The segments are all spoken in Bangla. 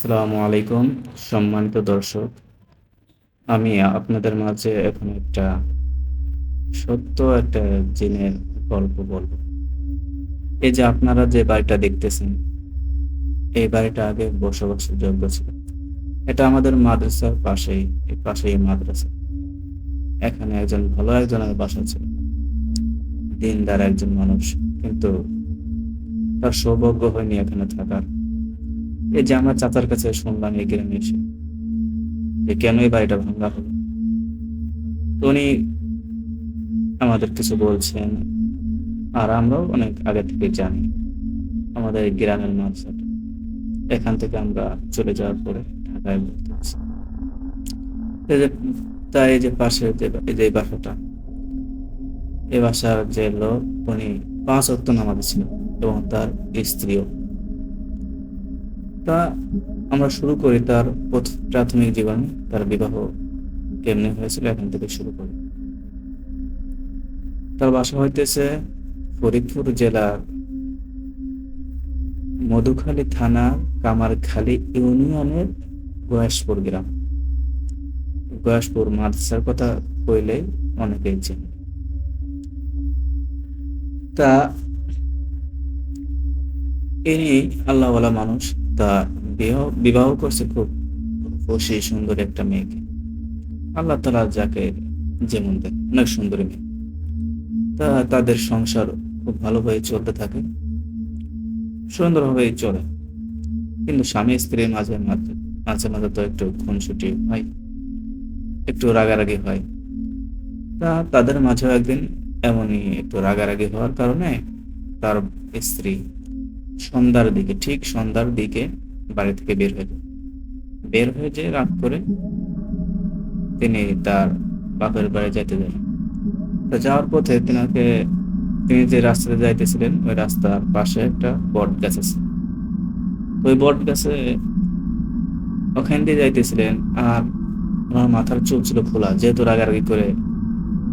আসসালামু আলাইকুম সম্মানিত দর্শক। আমি আপনাদের মাঝে এখন সত্য একটা জিনের গল্প বলব। এই যে আপনারা যে বাড়িটা দেখতেছেন, এই বাড়িটা আগে বসবাসের যোগ্য ছিল। এটা আমাদের মাদ্রাসার পাশেই মাদ্রাসা। এখানে একজনের বাসা ছিল। দিনদার একজন মানুষ। কিন্তু তার সৌভাগ্য হয়নি এখানে থাকার। এই যে আমার চাচার কাছে শুনলাম এই গ্রামে এসে যে কেন এই বাড়িটা ভাঙা হলো। তো উনি আমাদের কিছু বলছেন, আর আমরাও অনেক আগে থেকে জানি আমাদের এই গ্রামের মাদ্রাসাটা। এখান থেকে আমরা চলে যাওয়ার পরে ঢাকায় ভর্তি হচ্ছি। এই যে তাই এই যে পাশে এই বাসাটা, এই বাসার যে লোক, উনি ৫ ওয়াক্ত নামাজি ছিল এবং তার স্ত্রীও। তা আমরা শুরু করি তার প্রাথমিক জীবন, তার বিবাহ কেমনে হয়েছিল এখান থেকে শুরু করি। তার বাসা হইতেছে ফরিদপুর জেলার মধুখালী থানার কামারখালী ইউনিয়নের গয়াসপুর গ্রাম। গয়াসপুর মাদ্রাসার কথা কইলে অনেকেই চেনে। তা ইনি আল্লাহওয়ালা মানুষ। তা বিবাহ করছে খুব খুশি সুন্দর একটা মেয়েকে। আল্লাহ তালা যাকে যেমন দেয়, অনেক সুন্দরী মেয়ে। তা তাদের সংসার খুব ভালোভাবে চলতে থাকে, সুন্দরভাবেই চলে। কিন্তু স্বামী স্ত্রীর মাঝে মাঝে মাঝে মাঝে তো একটু খুনসুটি হয়, একটু রাগারাগি হয়। তা তাদের মাঝেও একদিন এমনই একটু রাগারাগি হওয়ার কারণে তার স্ত্রী ঠিক সন্ধ্যার দিকে বাড়ি থেকে বের হয়ে যে রাত করে তিনি তার বাপের বাড়ি যেতে যান। তা যাওয়ার পথে তিনি যে রাস্তাতে যাইতেছিলেন, ওই রাস্তার পাশে একটা বট গাছ আছে। ওই বট গাছে ওখান দিয়ে যাইতেছিলেন। আর ওনার মাথার চুল ছিল খোলা, যেহেতু রাগারাগি করে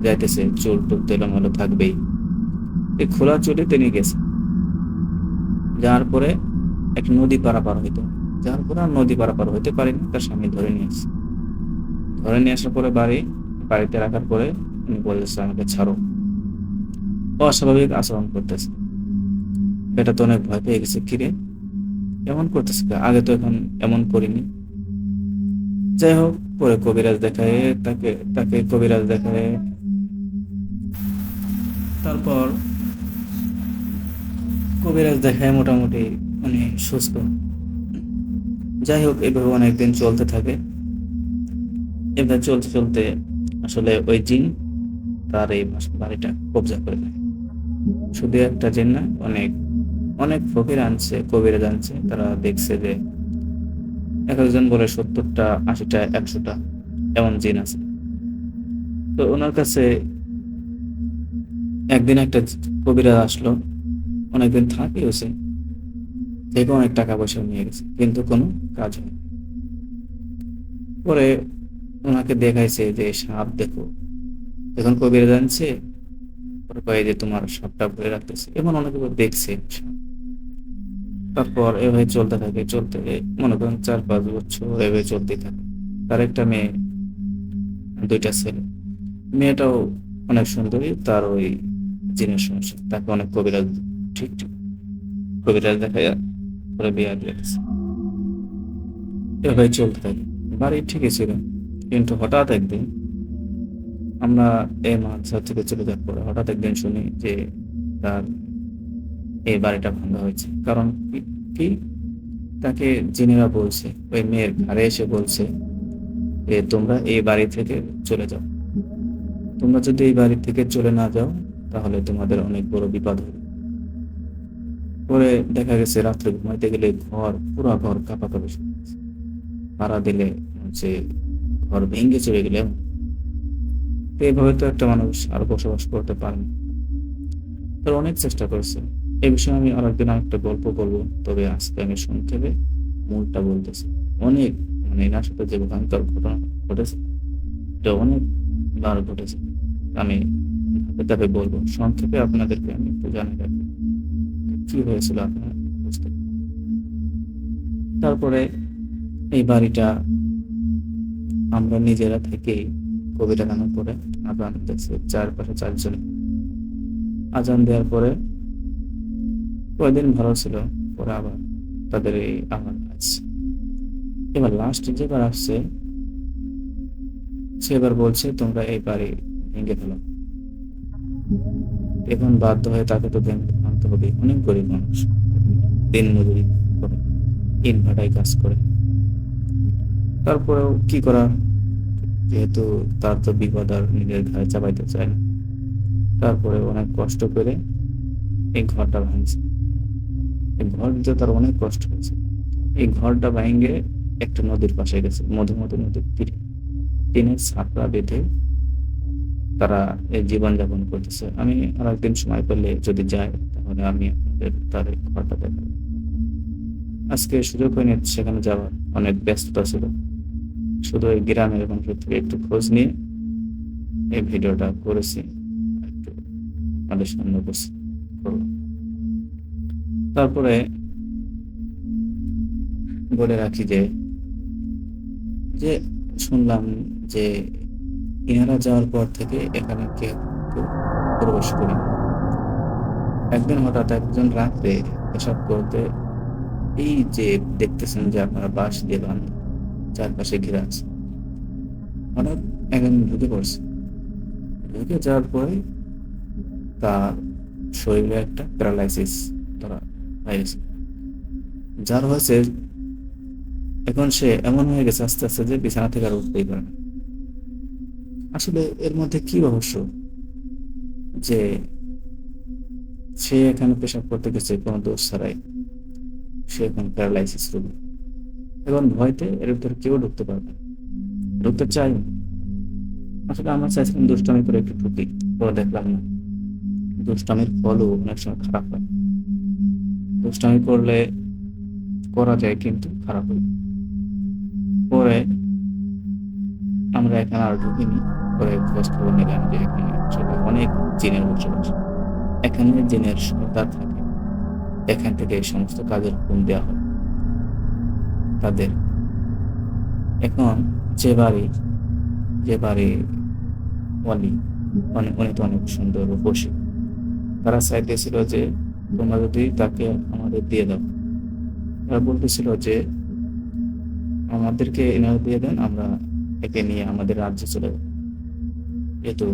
যাইতেছে, চুল টুল তো এলোমেলো থাকবেই। এই খোলা চুলে তিনি গেছেন। যাওয়ার পরে এক নদী পারাপার হইতো। যাওয়ার পরে আর নদী পারাপার হইতে পারেনি, তার স্বামী ধরে নিয়ে আসার পরে বাড়িতে রাখার পরে উনি বলেছে, আমাকে ছাড়ো। অস্বাভাবিক আচরণ করতেছে। এটা তো অনেক ভয় পেয়ে গেছে, কিরে এমন করতেছে কে? আগে তো এখন এমন করিনি। যাই হোক, পরে কবিরাজ দেখায় তাকে তাকে কবিরাজ দেখায়। তারপর কবিরাজ দেখায় মোটামুটি মানে সুস্থ। যাই হোক, এভাবে অনেকদিন চলতে থাকে। এভাবে চলতে চলতে আসলে ওই জিন তার এই বাড়িটা কবজা করে নেয়। শুধু একটা জিন না, অনেক অনেক ফকির আনছে, কবিরাজ আনছে। তারা দেখছে যে এক একজন বলে ৭০টা, ৮০টা, ১০০টা এমন জিন আছে। তো ওনার কাছে একদিন একটা কবিরাজ আসলো, অনেকদিন থাকে হয়েছে, থেকে অনেক টাকা পয়সা নিয়ে গেছে, কিন্তু কোনো কাজ হয়। পরে ওনাকে দেখাইছে যে সাপ দেখো। এখন কবিরাজ আনছে, পরে কয়ে যে তোমার সাপটা ভরে রাখতেছে। এমন অনেকে দেখছে সাপ। তারপর এভাবে চলতে মনে করেন ৪-৫ বছর এভাবে চলতেই থাকে। তার একটা মেয়ে, ২টা ছেলে। মেয়েটাও অনেক সুন্দরী, তার ওই জিনের সমস্যা, তাকে অনেক ঠিক কবিরাজ দেখাইয়া পরে বিয়া দিয়ে দিছে। এভাবে চলতে থাকে। বাড়ি ঠিকই ছিল, কিন্তু হঠাৎ একদিন আমরা এই মাদ্রাসা থেকে চলে যাওয়ার পরে হঠাৎ একদিন শুনি যে তার এই বাড়িটা ভাঙা হয়েছে। কারণ কি, তাকে জিনেরা বলছে, ওই মেয়ের ঘরে এসে বলছে যে তোমরা এই বাড়ি থেকে চলে যাও। তোমরা যদি এই বাড়ি থেকে চলে না যাও, তাহলে তোমাদের অনেক বড় বিপদ হবে। পরে দেখা গেছে রাত্রে ঘুমাইতে গেলে পুরা ঘর কাঁপাকাঁপি শুরু হয়েছে। পাড়া দিলে হচ্ছে ঘর ভেঙে চলে গেলে। তো এইভাবে তো একটা মানুষ আর বসবাস করতে পারে না। তার অনেক চেষ্টা করেছে। এই বিষয়ে আমি আরেকদিন আরেকটা গল্প বলবো, তবে আজকে আমি সংক্ষেপে মূলটা বলতেছি। অনেক মানে এনার সাথে যে ভয়ঙ্কর ঘটনা ঘটেছে, এটা অনেকবার ঘটেছে। আমি ধাপে ধাপে বলবো, সংক্ষেপে আপনাদেরকে আমি একটু জানিয়ে রাখি কি হয়েছিল, আপনারা বুঝতে পারবেন। তারপরে এই বাড়িটা আমরা নিজেরা থেকেই কবিরা গানের পরে আজান দিতেছে, চারপাশে চারজন আজান দেওয়ার পরে কয়েকদিন ভালো ছিল, পরে আবার তাদের এই আবার আসছে। এবার লাস্ট যেবার আসছে, সে এবার বলছে তোমরা এই বাড়ি ভেঙে ফেলো। এখন বাধ্য হয়ে তাকে তো ভাঙতে হবে, অনেক গরিব মানুষ, দিন মজুরি করে, ইট ভাটায় কাজ করে। তারপরেও কি করা, যেহেতু তার তো বিপদ আর নিজের ঘাড়ে চাপাইতে চায় না, তারপরে অনেক কষ্ট করে এই ঘরটা ভাঙছে। এই ঘর দিতে তার অনেক কষ্ট হয়েছে। এই ঘরটা ভাঙে একটা নদীর পাশে গেছে, মধুমতি নদীর তীরে টিনের ছাপড়া বেঁধে তারা এই জীবনযাপন করতেছে। আমি আর একদিন সময় পেলে যদি যাই, তাহলে আমি আপনাদের তার এই ঘরটা দেখাবো। আজকে সুযোগ হয়নি সেখানে যাওয়ার, অনেক ব্যস্ততা ছিল। শুধু এই গ্রামের মানুষ থেকে একটু খোঁজ নিয়ে এই ভিডিওটা করেছি, একটু আমাদের সামনে উপস্থিত করলাম। তারপরে বলে রাখি যে যে শুনলাম যে ইনারা যাওয়ার পর থেকে এখানে কেউ প্রবেশ করেনি। একদিন হঠাৎ একজন রাত্রে পেশাব করতে, এই যে দেখতেছেন যে আপনারা বাঁশ দিয়ে বাঁধা, চারপাশে ঘেরা আছে, হঠাৎ একজন ঢুকে পড়ছে। ঢুকে যাওয়ার পরে তার শরীরে একটা প্যারালাইসিস ধরা হয়েছে। যার হয়েছে এখন সে এমন হয়ে গেছে আস্তে আস্তে যে বিছানা থেকে আর উঠতেই পারে না। আসলে এর মধ্যে কি রহস্য যে সে এখানে পেশাব করতে গেছে কোনো দোষ ছাড়াই, সে এখন প্যারালাইসিস রোগী। এখন ভয়তে এর ভিতরে কেউ ঢুকতে পারবে না, ঢুকতে চাই না। আসলে আমরা চাইছিলাম দুষ্টামি করে একটু ঢুকি, পরে দেখলাম না, দুষ্টামির ফলও অনেক সময় খারাপ হয়। দুষ্টামি করলে করা যায় কিন্তু খারাপ হয়। পরে আমরা এখানে আর ঢুকিনি। পরে খোঁজ খবর নিলাম যে এখানে আসলে অনেক জিনের বসবাস, এখানে জিনের সর্দার থাকে, এখান থেকে এই সমস্ত কাজের হুকুম দেওয়া হয় তাদের। এখন যে বাড়ি ওয়ালি, উনি তো অনেক সুন্দর রূপসী, তারা চাইতেছিল যে তোমরা যদি তাকে আমাদের দিয়ে দাও। তারা বলতেছিল যে আমাদেরকে এনারা দিয়ে দেন, আমরা একে নিয়ে আমাদের রাজ্যে চলে যাব। যেহেতু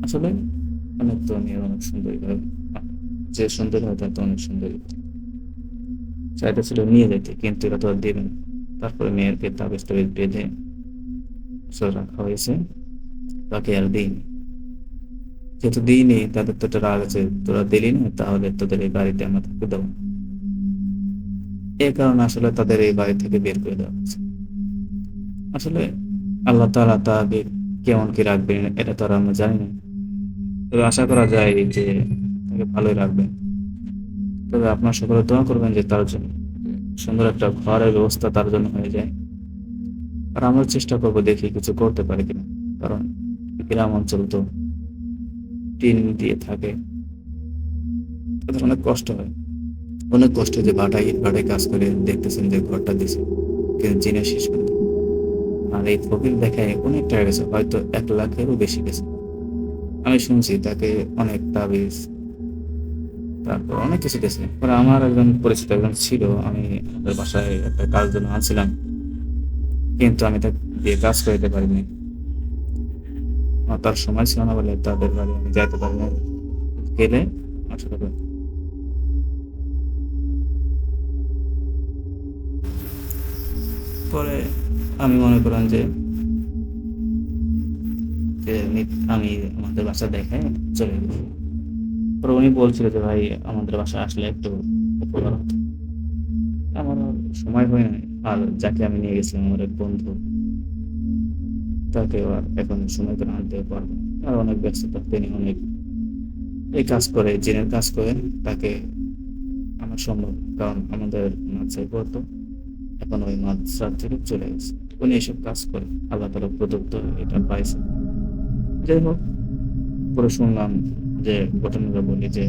আসলে অনেক তো মেয়ে অনেক সুন্দরী হয়, যে সুন্দরী হয় তার তো অনেক সুন্দরী, চাইতেছিল নিয়ে যেতে, কিন্তু এরা তো আর দেবে না। তারপরে মেয়েরকে তাবিজ টাবিজ বেঁধে রাখা হয়েছে, তাকে আর দিইনি। যেহেতু দিইনি, তাদের তো একটা রাগ আছে, তোরা দিলি না তাহলে তোদের এই বাড়িতে আমরা থাকতে দেবো না। এই কারণে আসলে তাদের এই বাড়ি থেকে বের করে দেওয়া হয়েছে। আসলে আল্লাহ তাআলা তাকে কেমন কি রাখবেন এটা তো আর আমরা জানি না, তবে আশা করা যায় যে তাকে ভালোই রাখবেন। তবে আপনার সকলে দোয়া করবেন যে তার জন্য সুন্দর একটা ঘরের ব্যবস্থা তার জন্য হয়ে যায়। আর আমরা চেষ্টা করবো দেখি কিছু করতে পারি কিনা, কারণ গ্রাম অঞ্চল তো টিন দিয়ে থাকে, তাদের অনেক কষ্ট হয়। অনেক কষ্ট যে ভাটায় কাজ করে দেখতেছেন যে ঘরটা দিছে, কিন্তু জিনিস শেষ করে দেয়। আর এই ফকির দেখায় অনেক টাকা গেছে, হয়তো 1 লাখেরও বেশি গেছে। আমি শুনছি তাকে অনেক তাবিজ, তারপর অনেক কিছু গেছে। পরে আমার একজন পরিচিত একজন ছিল, আমি আমাদের বাসায় একটা কাজ জন্য আনছিলাম, কিন্তু আমি তাকে দিয়ে কাজ করাতে পারিনি। আমার তার সময় ছিল না বলে তাদের বাড়ি আমি যাইতে পারি না, গেলে আসলে পরে আমি মনে করেন যে আমি আমাদের বাসা দেখায় চলে গেছি। পরে উনি বলছিল যে ভাই আমাদের বাসায় আসলে একটু উপকার হতো। আমার আর সময় হয় নাই। আর যাকে আমি নিয়ে গেছিলাম আমার এক বন্ধু, তাকে আর এখন সময় করে আনতে পারবো না। আর অনেক ব্যস্ততা, তিনি অনেক এই কাজ করে, জিনের কাজ করে, তাকে আমার সম্ভব না। কারণ আমাদের মাদ্রাসায় পড়তো, এখন ওই মাদ্রাসা থেকে চলে গেছে। উনি এসব কাজ করে, আল্লাহ তাআলা প্রদত্ত এটা পাইছে। যাই হোক, পরে শুনলাম যে ঘটনাটা বলি যে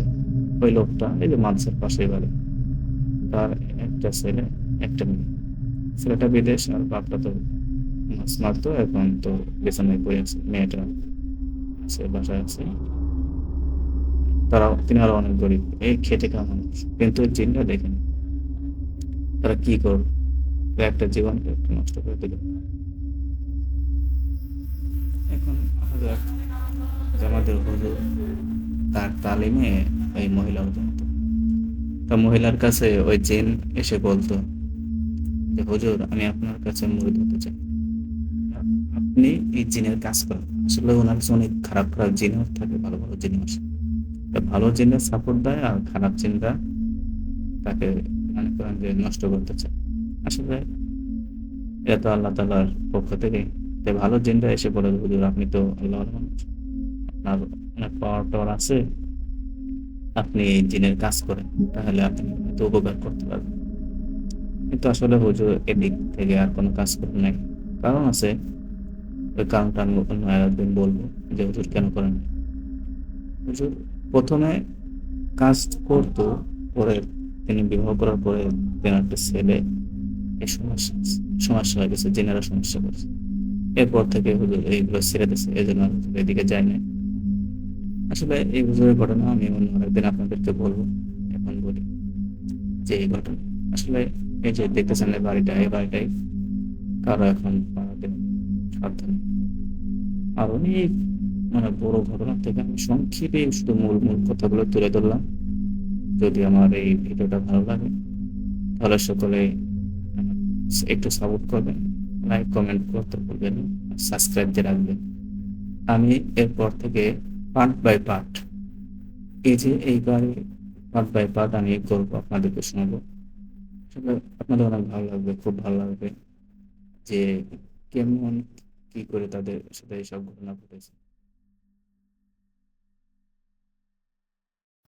ওই লোকটা এই যে মাদ্রাসার পাশেই বাড়ি, তার একটা ছেলে একটা মেয়ে। ছেলেটা বিদেশ আর বাপটা তো মাছ মারতো, এখন তো বিছানায় পড়ে আছে, মেয়েটা আছে বাসায় আছে। তিনি আরো অনেক গরিব, এই খেটে খাওয়া মানুষ। কিন্তু ওই জিনটা দেখেন তারা কি করবে, একটা জীবনকে একটু নষ্ট করে দিল। এখন হাজার যে আমাদের হুজুর, তার তালিমে ওই মহিলাও জানতো। তা মহিলার কাছে ওই জিন এসে বলতো যে হুজুর, আমি আপনার কাছে মুরিদ হতে চাই, আপনি এই জিনের কাজ করেন। আসলে ওনার কাছে অনেক খারাপ খারাপ জিনও থাকে, ভালো ভালো জিনিস আসে। তা ভালো জিনের সাপোর্ট দেয় আর খারাপ জিনরা তাকে মনে করেন যে নষ্ট করতে চায়। আসলে এটা তো আল্লাহ তাআলার পক্ষ থেকে। তাই ভালো জিনরা এসে বলে, হুজুর আপনি তো আল্লাহর মানুষ, আপনার অনেক পাওয়ার টাওয়ার আছে, আপনি এই জিনের কাজ করেন, তাহলে আপনি হয়তো উপকার করতে পারবেন। কিন্তু আসলে হুজুর এদিক থেকে আর কোনো কাজ করেন নাই। কারণ আছে, ওই কারণটা আমি অন্য একদিন বলবো যে হুজুর কেন করেন নাই। হুজুর প্রথমে কাজ করতো, পরে তিনি বিবাহ করার পরে তেনার একটা ছেলে এই সমস্যা সমস্যা হয়ে গেছে, জিনেরা সমস্যা করছে। এরপর থেকে হুজুর এইগুলো ছেড়ে দিয়েছে, এই জন্য আর হুজুর এদিকে যায় না। আসলে এই হুজুরের ঘটনা আমি অন্য আরেকদিন আপনাদেরকে বলবো। এখন বলি যে এই ঘটনা আসলে, এই যে দেখতেছেন এই বাড়িটা, এই বাড়িটাই কারো এখন বানাতে সাধ্য নেই। আর অনেক মানে বড় ঘটনা থেকে আমি সংক্ষেপে শুধু মূল মূল কথাগুলো তুলে ধরলাম। যদি আমার এই ভিডিওটা ভালো লাগে তাহলে সকলে আমার একটু সাপোর্ট করবেন, লাইক কমেন্ট করতে ভুলবেন না, আর সাবস্ক্রাইব দিয়ে রাখবেন। আমি এরপর থেকে পার্ট বাই পার্ট, এই যে এইবারে পার্ট বাই পার্ট আমি করবো, আপনাদেরকে শোনাবো। আসলে আপনাদের অনেক ভালো লাগবে, খুব ভালো লাগবে যে কেমন কি করে তাদের সাথে এইসব ঘটনা ঘটেছে।